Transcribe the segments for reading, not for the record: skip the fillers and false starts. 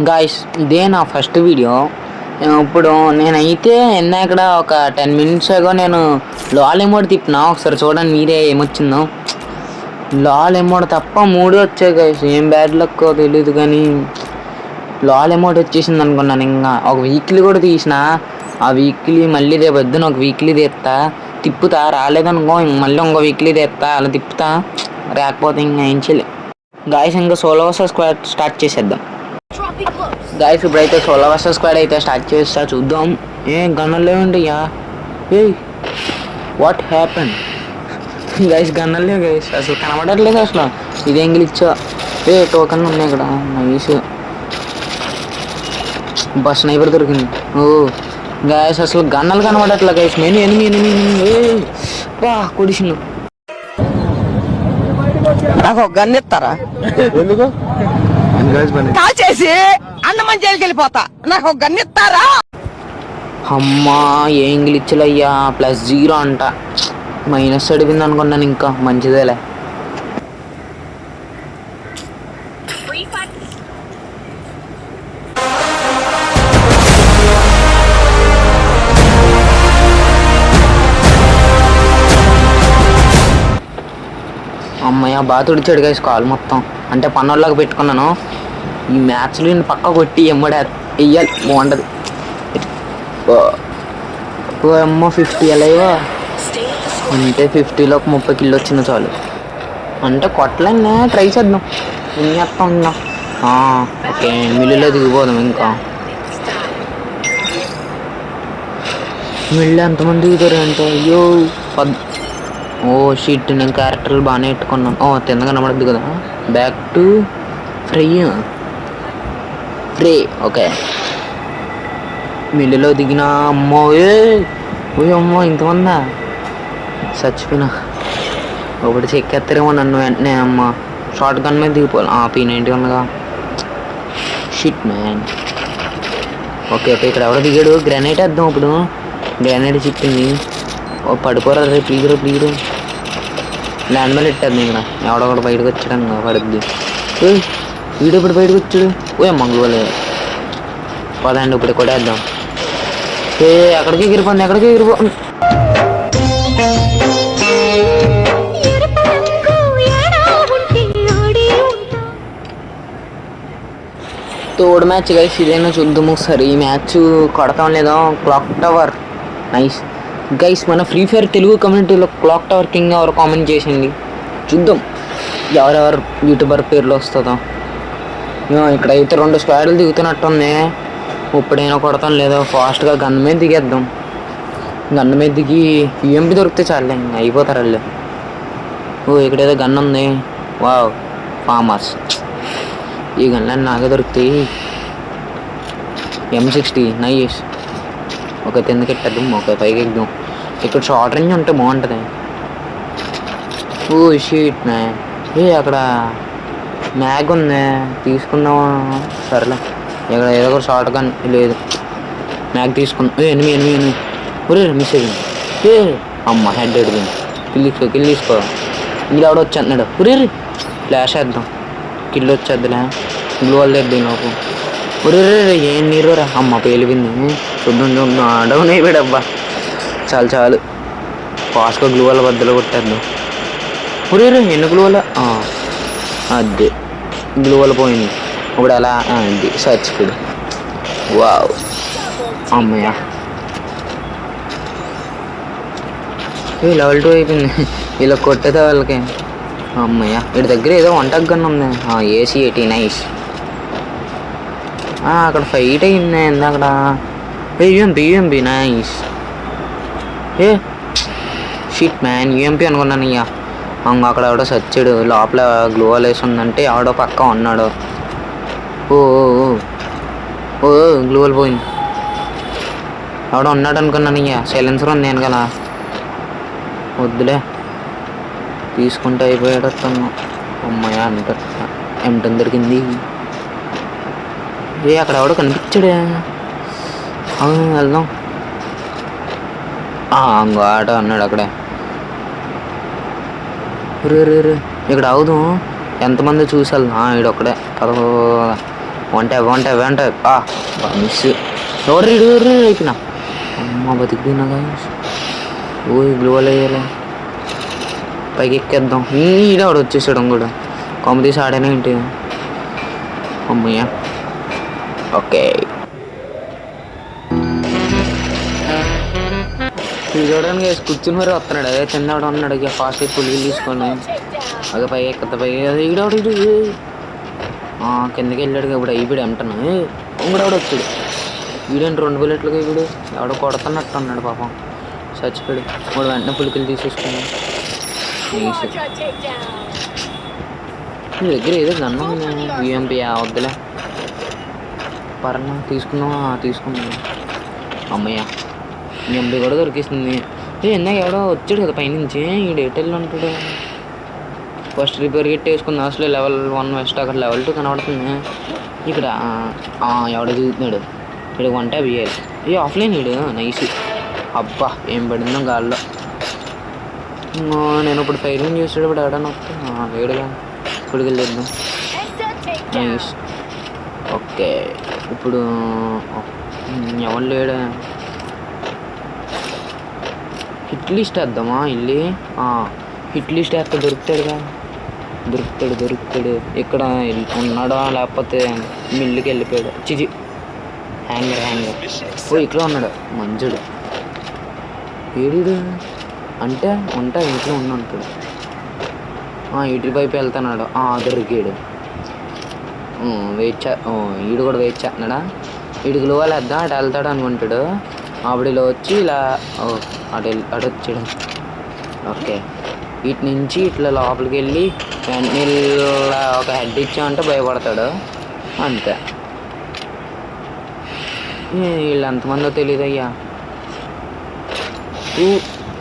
Guys ఇదే నా first video. ఇప్పుడు నేనైతే ఇక్కడ ఒక 10 minutes ago నేను లాల్ ఎమోడ్ తిప్పినా. ఒకసారి చూడండి మీరే ఏమొచ్చిందో. లాల్ ఎమోడ్ తప్ప 3 వచ్చాయి గాయ్స్. ఏం బ్యాడ్ లక్ తెలియదు కానీ లాల్ ఎమోడ్ వచ్చేసింది అనుకున్నాను. ఇంకా ఒక వీక్లీ కూడా తీసిన. ఆ వీక్లీ మళ్ళీ రేపు వద్దున ఒక వీక్లీ తీస్తా, తిప్పుతా. రాలేదనుకో మళ్ళీ ఇంకో వీక్లీ తీస్తా, అలా తిప్పుతా. రాకపోతే ఇంకా ఏం చేయలే గాయ్స్. ఇంకా సోలో వర్సెస్ స్క్వాడ్ స్టార్ట్ చేసేద్దాం గాయ్స్. ఇప్పుడైతే సోలో వర్సెస్ స్క్వాడ్ అయితే స్టార్ట్ చేస్తా, చూద్దాం. గన్నలు లేవండియా. What happen guys? గన్నలు లేవు గైస్, అసలు కనబడట్లేదు అసలు. ఇదేం గ్లిచ్చో. టోకన్లు ఉన్నాయి ఇక్కడ. నైస్. బస్ స్నైపర్ దొరికింది. గాయస్ అసలు గన్నలు కనబడట్లే గైస్. మెయిన్ ఎనిమి ఎనిమి కొడిసిండు. నాకు ఒక గన్ ఇస్తారా? ఎందుకు కాల్ చేసి అన్నమని జైలుకి వెళ్ళిపోతా. నాకు ఒక గన్ ఇస్తారా? అమ్మా ఏం గ్లిచ్చులయ్యా. +0 అంట. మైనస్ అడిగింది అనుకున్నాను. ఇంకా మంచిదేలే. అమ్మయ్య బాగా తుడిచాడు గైస్ కాల్ మొత్తం. అంటే పన్నోళ్ళకి పెట్టుకున్నాను. ఈ మ్యాచ్లో నేను పక్క కొట్టి ఎమ్మడే వెయ్యాలి, బాగుంటుంది. అమ్మో 50 అలైవా. అంటే 50లో ఒక 30 కిలో వచ్చిన చాలు. అంటే కొట్టలేనే, ట్రై చేద్దాం. ఏం చేస్తాం ఇంకా. ఓకే మిల్లులో దిగిపోదాం. ఇంకా మిల్లు ఎంతమంది దిగుతారు అంటే అయ్యో షీట్. నేను క్యారెక్టర్లు బాగానే పెట్టుకున్నాను. తిన్నగా కనబడద్దు కదా. Back to free. ఓకే మిల్లులో దిగిన. అమ్మో అమ్మో ఇంతమందా. చచ్చిపోయినా. ఒకటి చెక్కేస్తారేమో నన్ను వెంటనే. అమ్మ షార్ట్ గన్ మీద దిగిపోవాలి. P91గా. Shit man. ఓకే ఇక్కడ ఎవడో దిగాడు. గ్రానైట్ వేద్దాం ఇప్పుడు. గ్రానైట్ చిక్కింది. పడిపోరా రే ప్లీజరు. ల్యాండ్ మీద పెట్టేద్దాం. ఇక్కడ ఎవడొకడు బయటకు వచ్చాడు. పడుద్ది. వీడు ఇప్పుడు బయటకు వచ్చాడు. మంగళవాలే పదండి ఇప్పుడు కొట్టేద్దాం. ఎక్కడికి ఎగిరిపో. తోడు మ్యాచ్ గైస్. ఇదైనా చూద్దాము ఒకసారి. ఈ మ్యాచ్ కొడతాం లేదా. Clock tower nice guys. మన ఫ్రీ ఫైర్ తెలుగు కమ్యూనిటీలో క్లాక్ టవర్ కింగ్ ఎవరు కామెంట్ చేసింది. చూద్దాం ఎవరెవరు యూట్యూబర్ పేర్లు వస్తుందో. ఇక్కడైతే 2 స్క్వాడ్లు దిగుతున్నట్టుంది. ఇప్పుడైనా కొడతాం లేదా. ఫాస్ట్గా గన్ మీద దిగేద్దాం. గన్ మీద దిగి UMP దొరికితే చాలే, ఇంకా అయిపోతారు వాళ్ళు. ఇక్కడేదో గన్ ఉంది. Wow farmers. ఈ గన్లన్నీ నాకే దొరుకుతాయి. M60 nice. ఒక కిందకి ఎట్టేద్దాం. ఒక పైకి ఎగ్దాం. ఇక్కడ షార్ట్ రేంజ్ ఉంటే బాగుంటుంది. Sheet man. అక్కడ మ్యాగ్ ఉంది, తీసుకుందామా? సరేలే. ఇక్కడ ఏదో ఒక షార్ట్ గన్ లేదు. మ్యాగ్ తీసుకుందాం. ఎనిమి మిస్ అయ్యింది. అమ్మ హెడ్ ఎడిగింది. కిల్ తీసుకో. ఇలా ఎవడో వచ్చేస్తున్నాడు. ఫ్లాష్ వేద్దాం. కిల్ వచ్చేద్దులే. గ్లూ వాళ్ళు తెద్దాం నాకు. ఏం నీరురా. అమ్మ పేలిపోయింది. చూద్దాం. డౌన్ అయిపోయాడబ్బా. చాలు ఫాస్ట్గా గ్లూ వాళ్ళ బద్దలు కొట్టేద్దాం. ఎన్ని గ్లూ వాళ్ళ అదే గ్లూ వాళ్ళ పోయింది. ఇప్పుడు అలా అది సర్చ్ కూడా. వావ్ అమ్మయ్య. level 2 అయిపోయింది. ఇలా కొట్టేదే వాళ్ళకి. అమ్మయ్య. వీడి దగ్గర ఏదో వంటకు గన్ ఉంది. AC-80 nice. అక్కడ ఫైట్ అయింది అక్కడ. UMP nice. Shit man. UMP అనుకున్నాను. అక్కడ ఎవడో సచ్చాడు. లోపల గ్లూ వాల్ వేసి ఉందంటే ఎవడో పక్క ఉన్నాడు. గ్లూ వాల్ పోయింది. ఎవడో ఉన్నాడు అనుకున్నాను. సైలెన్సర్ ఉంది నేను కదా. వద్దులే, తీసుకుంటే అయిపోయాడు. అమ్మాయ అంట. M10 దొరికింది. అక్కడ ఎవడో కనిపించాడే. వెళ్దాం. ఆట అన్నాడు అక్కడే. ఇక్కడ అవుదాం. ఎంతమంది చూసి వెళ్దాం. ఈడొక్కడే వంట మిస్ ఎవరు అయిపోయినా అమ్మ బతికిపోయినా గాయస్. ఓ గ్లోవల్ అయ్యాలి, పైకి ఎక్కేద్దాం. ఈడవాడు వచ్చేసాడు కూడా, కొమ్మ తీసి ఆడానే ఏంటి అమ్మయ్య. ఓకే చూడడానికి కూర్చుని మరి వస్తున్నాడు. అదే చిన్నవాడు ఉన్నాడు ఇక ఫాస్ట్ పులిగిలు తీసుకొని అదే పైకి ఎక్కత పైకి ఈడవాడు ఇడు కిందకి వెళ్ళాడు. ఇప్పుడు అయిపోయాడు ఎంటను ఇంకోడెవడు వచ్చాడు. వీడేంటి 2 బుల్లెట్లుగా ఇప్పుడు ఎవడో కొడుతున్నట్టు అన్నాడు పాపం, చచ్చిపోయాడు. వాడు వెంటనే పులికిలు తీసేసుకుని నీ దగ్గర ఏదో గన్నం యూఎంపీ వద్దులే పరణ తీసుకున్నాం అమ్మయ్య. యూఎంపీ కూడా దొరికిస్తుంది. ఇందాక ఎవడో వచ్చాడు కదా పైనుంచి, ఈ డేటెల్లో ఉంటాడు. ఫస్ట్ రిపేర్ గిట్ వేసుకుంది అసలు లెవెల్ 1 వెస్ట్, అక్కడ లెవెల్ 2 కనబడుతుంది. ఇక్కడ ఎవడో చూస్తున్నాడు. ఇక్కడ 1 వేయాలి. ఆఫ్లైన్ వీడు నైస్. అబ్బా ఏం పడిందో గాల్లో. నేను ఇప్పుడు ఫైరింగ్ చేసాడు. ఇప్పుడు ఎవడన్నా వస్తా వేడుగా ఇప్పటికి వెళ్ళేద్దాం. నైస్. ఓకే ఇప్పుడు ఎవరు లేడా, హిట్ లిస్ట్ వేద్దామా వెళ్ళి. హిట్ లిస్ట్ వేస్తే దొరుకుతాడు. ఇక్కడ ఉన్నాడా లేకపోతే మిల్లుకి వెళ్ళిపోయాడు. చిజి హ్యాంగర్ ఇక్కడ ఉన్నాడు మంజుడు. ఏడు అంటే ఇంట్లో ఉంటాడు. ఇటు వైపు వెళ్తున్నాడు. దొరికాడు. ఈడు కూడా వెయిట్ చేస్తున్నాడా. వీడికి లోవాలి వేద్దాం, అటు వెళ్తాడు అనుకుంటాడు. అప్పుడులో వచ్చి ఇలా అటు వచ్చాడు. ఓకే వీటి నుంచి ఇట్లా లోపలికి వెళ్ళి ఇలా ఒక హెడ్ ఇచ్చామంటే భయపడతాడు అంతే. వీళ్ళు ఎంతమందో తెలియదు అయ్యా.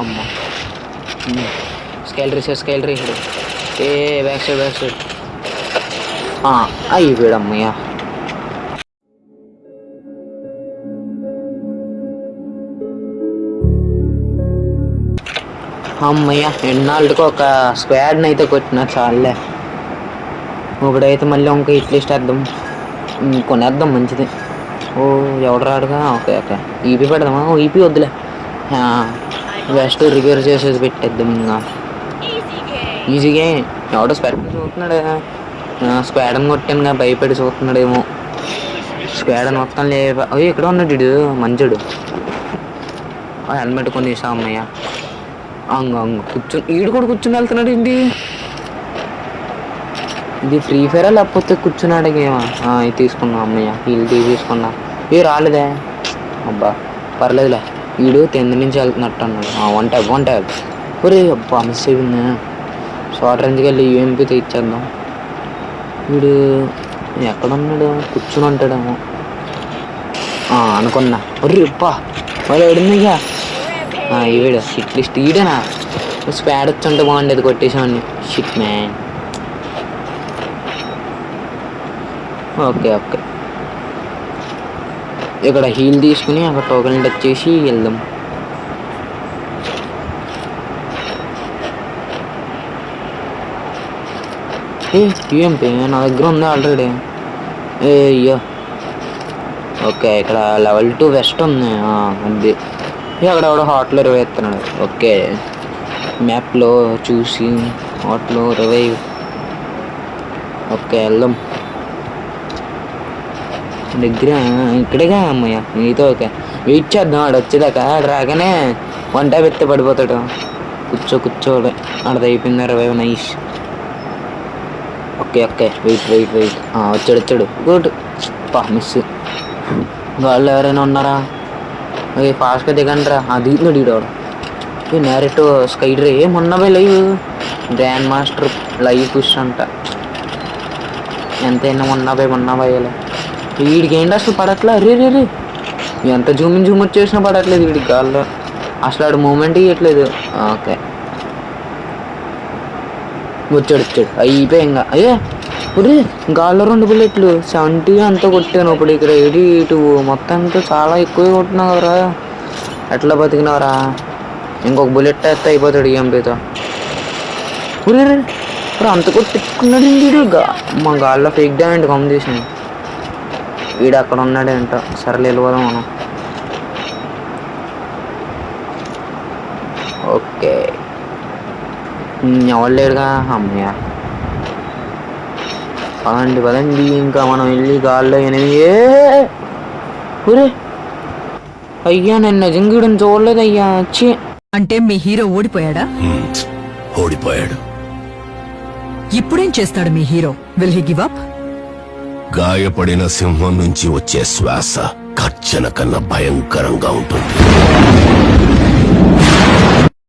అమ్మ స్కైల్ రేసాడు. బ్యాక్ సైడ్ అయిపోయాడు అమ్మయ్యా. అమ్మయ్య ఎన్నాళ్ళకి ఒక స్క్వాడ్ని అయితే కొట్టినా చాలే. ఒకడైతే మళ్ళీ ఇంకా ఇట్లీస్ట్ వేద్దాం, కొనేద్దాం మంచిది. ఎవడు రాడుగా. ఓకే ఈపీ పెడదామా. ఈపీ వద్దులే, వెస్ట్ రిపేర్ చేసేది పెట్టేద్దాం. ఇంకా ఈజీగా ఎవడో స్క్వాడ్ చూస్తున్నాడు. స్క్వాడ్ని కొట్టానుగా భయపడి చూస్తున్నాడేమో. స్క్వాడ్ మొత్తం లేవా. ఇక్కడ ఉన్నాడు వీడు మంచుడు. హెల్మెట్ కొని తీసా అమ్మయ్య. ఈడు కూడా కూర్చుని వెళ్తున్నాడు ఏంటి. ఇది ఫ్రీ ఫైరా లేకపోతే కూర్చున్నాడు గేమా. ఇది తీసుకున్నా అమ్మయ్య. వీళ్ళు తీసుకున్నా. రాలేదే. అబ్బా పర్లేదులే. వీడు 10 నుంచి వెళ్తున్నట్టు అన్నాడు. 1 ట్యాబ్ ఒరే అబ్బా మిస్ అయిపోయింది. షార్ట్ రేంజ్కి వెళ్ళి యూఎంపీతో ఇచ్చేద్దాం. వీడు ఎక్కడున్నాడు, కూర్చుని ఉంటాడేమో అనుకున్నా. ఒరే అబ్బా మరి ఎవడుందిగా. ఈవిడ షిట్ లిస్ట్ ఈడేనా. స్పాడ్ వచ్చుంటే బాగుండేది, కొట్టేసామండి. Shit man. ఓకే ఇక్కడ హీల్ తీసుకుని అక్కడ టోకెన్ టచ్ చేసి వెళ్దాం. యూఎంపీ నా దగ్గర ఉంది ఆల్రెడీ. అయ్యో ఓకే ఇక్కడ లెవెల్ 2 వెస్ట్ ఉంది. ఉంది అక్కడ ఎవడో హాట్లో రివైవ్ ఎత్తున్నాడు. ఓకే మ్యాప్లో చూసి హాట్లో రివైవ్. ఓకే వెళ్దాం. దగ్గర ఇక్కడేగా అమ్మయ్య. నీతో ఓకే వెయిట్ చేద్దాం. ఆడ వచ్చేదాకా ఆడ రాగానే 1 ట్యాబ్ ఎత్తే పడిపోతాడు. కూర్చోలే ఆడది అయిపోయింది రివైవ్. నైస్. ఓకే వెయిట్ వచ్చాడు. గుడ్. మిస్. వాళ్ళు ఎవరైనా ఉన్నారా. అదే ఫాస్ట్గా దిగండి రా. దిగుతున్నాడు ఈడవాడు. నేరెట్ స్కైడ్రే మొన్నవే live grandmaster live push అంట. ఎంతైనా మొన్నవే వీడికి ఏంటి అసలు పడట్లే. రే ఎంత జూమ్ వచ్చేసినా పడట్లేదు వీడికి గాల్లో. అసలు ఆడు మూమెంట్ ఇవ్వట్లేదు. ఓకే వచ్చాడు. అయిపోయి ఇంకా ఒరే గాల్లో 2 బుల్లెట్లు 70 అంతా కొట్టాను. ఇప్పుడు ఇక్కడ 82 మొత్తం అంతా చాలా ఎక్కువే కొట్టినావు కదరా. ఎట్లా బతికినావురా. ఇంకొక బుల్లెట్ వేస్తే అయిపోతాడు ఈఎంపీతో. ఒరే అంత కొట్టుకున్నాడు వీడు. మా గాల్లో ఫేక్ డ్యామేజ్ కాంబినేషన్. వీడు అక్కడ ఉన్నాడు ఏంటో. సరేలే వెళ్ళిపోదాం మనం. ఓకే ఎవరు లేడుగా. అమ్మయ్య పదండి పదండి ఇంకా మనం వెళ్ళి గాల్లో 8. ఒరే అయ్యా నేను నిజంగా చూడలేదు అయ్యా. వచ్చి అంటే మీ హీరో ఓడిపోయాడా? ఓడిపోయాడు. ఇప్పుడేం చేస్తాడు మీ hero? Will he give up? గాయపడిన సింహం నుంచి వచ్చే శ్వాస గర్జన కన్నా భయంకరంగా ఉంటుంది.